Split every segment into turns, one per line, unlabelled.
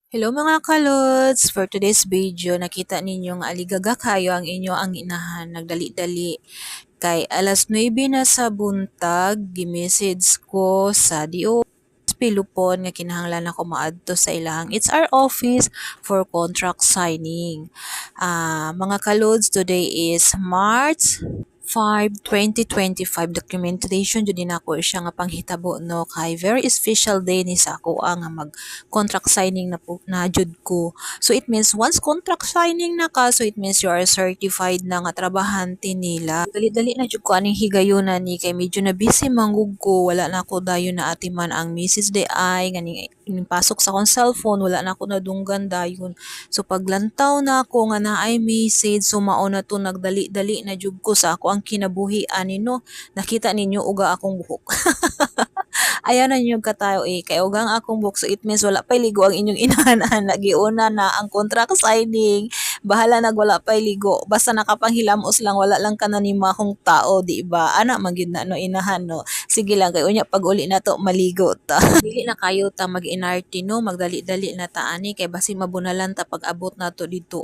Hello mga kalods! For today's video, nakita ninyong aligaga kayo ang inyo ang inahan. Nagdali-dali. Kay alas 9 na sa buntag, gimessage ko sa DO Pilupon nga kinahanglan ako maadto sa ilahang HR office for contract signing. Mga kalods, today is March 5, 2025. Documentation jud din ako siya nga panghitabo no kay very special day ni sa ako nga mag contract signing na jud ko. So it means once contract signing na ka, so it means you are certified na nga trabahante nila. Dali-dali na jud ko aning higayunan ni kay medyo na busy manggug ko, wala na ako dayon na atiman ang Mrs. Day nga pasok sa akong cellphone, wala na ako nadunggan dayon. So paglantaw na ako nga naay message, so mao na to nagdali-dali na jud ko sa ako ang kinabuhian ni no. Nakita ninyo uga akong buhok. Ayaw na niyo katayo kay ugang akong buhok, so it means wala pay ligo ang inyong inahan nagiuna na ang contract signing. Bahala nag wala pay ligo, basta nakapanghilamos lang, wala lang kananima akong tao, di ba? Ana man gyud na no inahan no. Sige lang kay unya pag uli na to maligo ta. Dili na kayo ta mag-inarte no, magdali-dali na ta ani kay basi mabunalan ta pag abot na to dito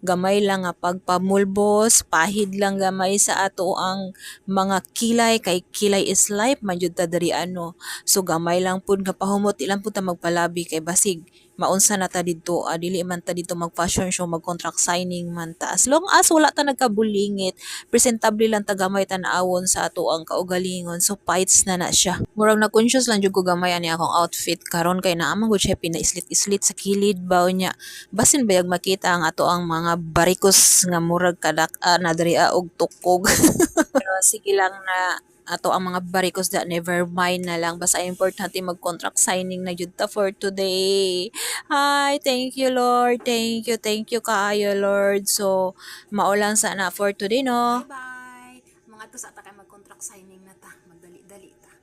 gamay lang nga pagpamulbos, pahid lang gamay sa ato ang mga kilay kay kilay is life man jud ta diri ano. So gamay lang pud nga pahumot ilang pud ta magpalabi kay basig maunsa na ta didto dili man ta dito mag fashion show mag contract signing man ta as long as wala ta nagkabulingit, presentable lang ta gamay ta naawon sa ato ang kaugalingon, so fights na siya. Murag na conscious lang jud ko gamay ani akong outfit karon kay naa man gud siya pinaislit-islit sa kilid baw niya basin bayag makita ang ato ang mga barikos nga murag kadak na diri og tukog. Pero sige lang na ato ang mga barikos da never mind na lang basta importante mag-contract signing na jud ta for today. Hi, thank you Lord. Thank you kaayo Lord. So maulang sana for today no.
Bye-bye! Mga to sa ata kay mag-contract signing na ta. Magdali-dali ta.